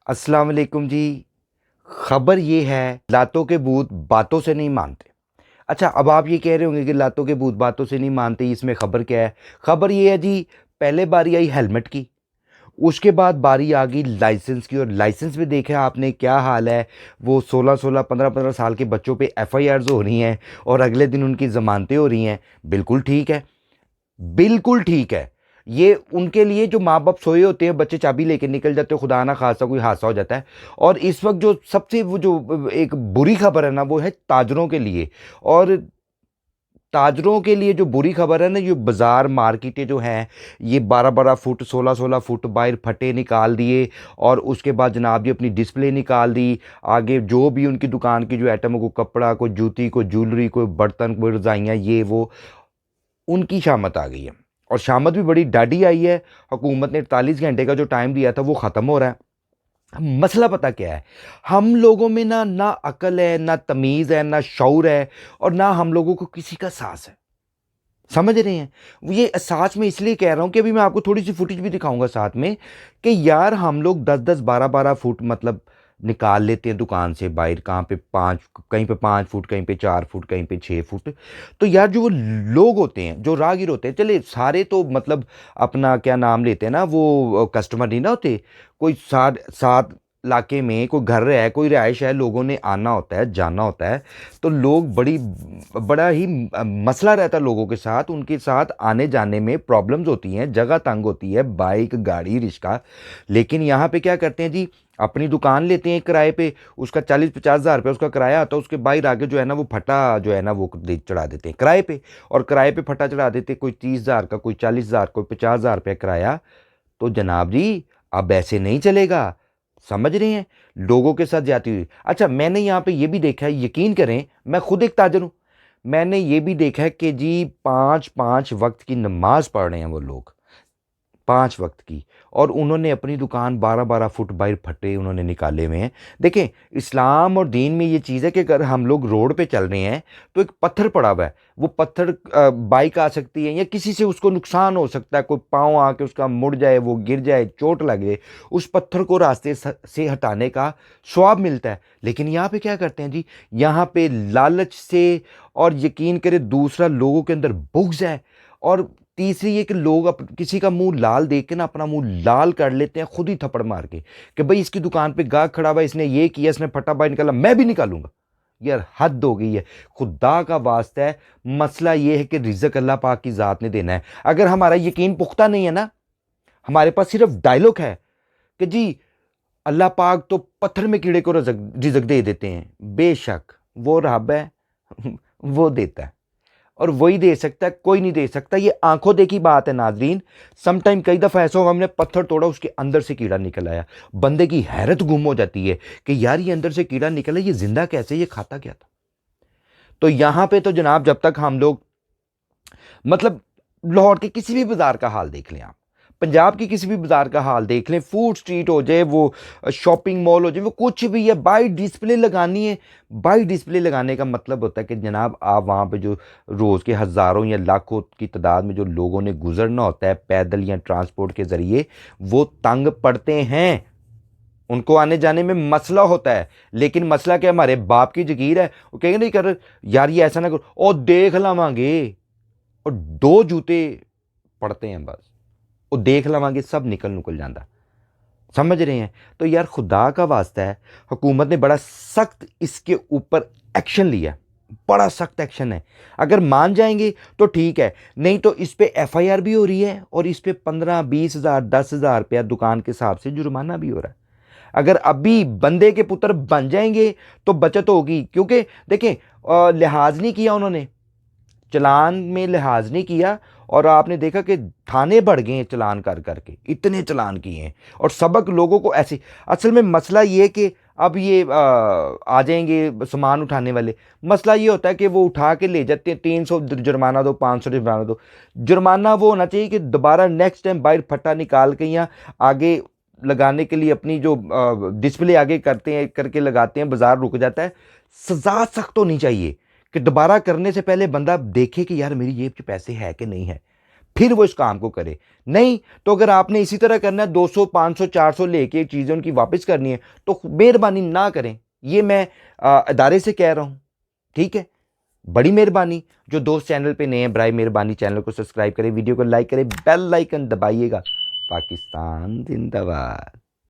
अस्सलाम वालेकुम जी। खबर ये है, लातों के भूत बातों से नहीं मानते। अच्छा, अब आप ये कह रहे होंगे कि लातों के भूत बातों से नहीं मानते, इसमें खबर क्या है? खबर ये है जी, पहले बारी आई हेलमेट की, उसके बाद बारी आ गई लाइसेंस की। और लाइसेंस में देखा आपने क्या हाल है। वो 16-16 15-15 साल के बच्चों पे एफआईआर्स हो रही हैं और अगले दिन उनकी जमानतें हो रही हैं। बिल्कुल ठीक है, बिल्कुल ठीक है। ये उनके लिए जो माँ बाप सोए होते हैं, बच्चे चाबी लेके निकल जाते हैं, खुदा ना खासा कोई हादसा हो जाता है। और इस वक्त जो सबसे वो जो एक बुरी खबर है ना, वो है ताजरों के लिए। और ताजरों के लिए जो बुरी खबर है ना, ये बाजार मार्केटें जो हैं, ये 12-12 फुट 16-16 फुट बाहर फटे निकाल दिए। और उसके बाद जनाब जी अपनी डिस्प्ले निकाल दी। आगे जो भी उनकी दुकान की जो आइटम, को कपड़ा, कोई जूती, कोई ज्वेलरी, कोई बर्तन, कोई रजाइयाँ, ये वो उनकी शामत आ गई है। और शामत भी बड़ी डाढ़ी आई है। हुकूमत ने 48 घंटे का जो टाइम दिया था वो ख़त्म हो रहा है। मसला पता क्या है? हम लोगों में ना ना अकल है, ना तमीज़ है, ना शऊर है, और ना हम लोगों को किसी का एहसास है। समझ रहे हैं? ये एहसास मैं इसलिए कह रहा हूं कि अभी मैं आपको थोड़ी सी फुटेज भी दिखाऊंगा साथ में, कि यार हम लोग 10-10 12-12 फुट मतलब निकाल लेते हैं दुकान से बाहर। कहाँ पे 5, कहीं पे 5 फुट, कहीं पे 4 फुट, कहीं पे 6 फुट। तो यार जो वो लोग होते हैं, जो राहगीर होते हैं, चले सारे तो मतलब अपना क्या नाम लेते हैं ना, वो कस्टमर नहीं ना होते। कोई सात सात इलाके में कोई घर है, कोई रिहाइश है, लोगों ने आना होता है, जाना होता है। तो लोग बड़ा ही मसला रहता है लोगों के साथ। उनके साथ आने जाने में प्रॉब्लम्स होती हैं, जगह तंग होती है, बाइक, गाड़ी, रिक्शा। लेकिन यहाँ पे क्या करते हैं जी, अपनी दुकान लेते हैं किराए पे, उसका 40-50 हज़ार रुपये उसका किराया आता है। उसके बाहर आगे जो है ना, वो फटा जो है ना, वो चढ़ा देते हैं किराए पे। और किराए पे फटा चढ़ा देते हैं, कोई 30 हज़ार का, कोई 40 हज़ार, कोई 50 हज़ार रुपये किराया। तो जनाब जी, अब ऐसे नहीं चलेगा। समझ रहे हैं? लोगों के साथ जाती हुई। अच्छा, मैंने यहाँ पे ये भी देखा है, यकीन करें, मैं खुद एक ताजर हूँ। मैंने ये भी देखा है कि जी 5-5 वक्त की नमाज पढ़ रहे हैं वो लोग, 5 वक्त की। और उन्होंने अपनी दुकान 12-12 फुट बाहर फटे उन्होंने निकाले हुए हैं। देखें, इस्लाम और दीन में ये चीज़ है कि अगर हम लोग रोड पे चल रहे हैं तो एक पत्थर पड़ा हुआ है, वो पत्थर बाइक आ सकती है या किसी से उसको नुकसान हो सकता है, कोई पाँव आके उसका मुड़ जाए, वो गिर जाए, चोट लगे। उस पत्थर को रास्ते से हटाने का स्वाब मिलता है। लेकिन यहाँ पे क्या करते हैं जी, यहाँ पे लालच से, और यकीन करें दूसरा, लोगों के अंदर बुग़्ज़ है। और तीसरी ये कि लोग किसी का मुंह लाल देख के ना अपना मुंह लाल कर लेते हैं खुद ही थप्पड़ मार के, कि भाई इसकी दुकान पे गाहक खड़ा हुआ, इसने ये किया, इसने फटा बाहर निकाला, मैं भी निकालूंगा। यार हद हो गई है, खुदा का वास्ता है। मसला ये है कि रिज़्क अल्लाह पाक की ज़ात ने देना है। अगर हमारा यकीन पुख्ता नहीं है ना, हमारे पास सिर्फ डायलॉग है कि जी अल्लाह पाक तो पत्थर में कीड़े को रिज़्क दे देते हैं, बेशक वो रब है, वो देता है। और वही दे सकता है, कोई नहीं दे सकता। ये आंखों देखी बात है नाजरीन। समटाइम कई दफ़ा ऐसा होगा, हमने पत्थर तोड़ा, उसके अंदर से कीड़ा निकल आया, बंदे की हैरत गुम हो जाती है कि यार ये अंदर से कीड़ा निकला, ये जिंदा कैसे, ये खाता क्या था। तो यहां पे तो जनाब, जब तक हम लोग मतलब लाहौर के किसी भी बाजार का हाल देख लें आप, पंजाब की किसी भी बाजार का हाल देख लें, फूड स्ट्रीट हो जाए, वो शॉपिंग मॉल हो जाए, वो कुछ भी है, बाई डिस्प्ले लगानी है। बाई डिस्प्ले लगाने का मतलब होता है कि जनाब आप वहाँ पे जो रोज़ के हज़ारों या लाखों की तादाद में जो लोगों ने गुजरना होता है पैदल या ट्रांसपोर्ट के ज़रिए, वो तंग पड़ते हैं, उनको आने जाने में मसला होता है। लेकिन मसला क्या, हमारे बाप की जगीर है, वो कहेंगे नहीं कर यार ये ऐसा ना करो, और देख लवांगे, और 2 जूते पड़ते हैं बस, वो देख लवांगे, सब निकल नुकल जाता। समझ रहे हैं? तो यार खुदा का वास्ता है, हुकूमत ने बड़ा सख्त इसके ऊपर एक्शन लिया, बड़ा सख्त एक्शन है। अगर मान जाएंगे तो ठीक है, नहीं तो इस पे एफआईआर भी हो रही है, और इस पे 15-20 हज़ार 10 हज़ार रुपया दुकान के हिसाब से जुर्माना भी हो रहा है। अगर अभी बंदे के पुत्र बन जाएंगे तो बचत होगी। क्योंकि देखें, लिहाज नहीं किया उन्होंने, चलान में लिहाज नहीं किया, और आपने देखा कि थाने बढ़ गए हैं चलान कर करके, इतने चलान किए हैं। और सबक लोगों को ऐसे, असल में मसला ये है कि अब ये आ जाएंगे सामान उठाने वाले। मसला ये होता है कि वो उठा के ले जाते हैं, 300 जुर्माना दो, 500 जुर्माना दो। जुर्माना वो होना चाहिए कि दोबारा नेक्स्ट टाइम बाहर फट्टा निकाल के या आगे लगाने के लिए अपनी जो डिस्प्ले आगे करते हैं, करके लगाते हैं, बाजार रुक जाता है। सजा सख्त होनी चाहिए कि दोबारा करने से पहले बंदा देखे कि यार मेरी जेब में पैसे है कि नहीं है, फिर वो इस काम को करे। नहीं तो अगर आपने इसी तरह करना है 200 500 400 लेके चीज़ें उनकी वापस करनी है तो मेहरबानी ना करें। ये मैं अदारे से कह रहा हूँ, ठीक है। बड़ी मेहरबानी। जो दोस्त चैनल पे नए हैं बराए मेहरबानी चैनल को सब्सक्राइब करें, वीडियो को लाइक करें, बेल आइकन दबाइएगा। पाकिस्तान जिंदाबाद।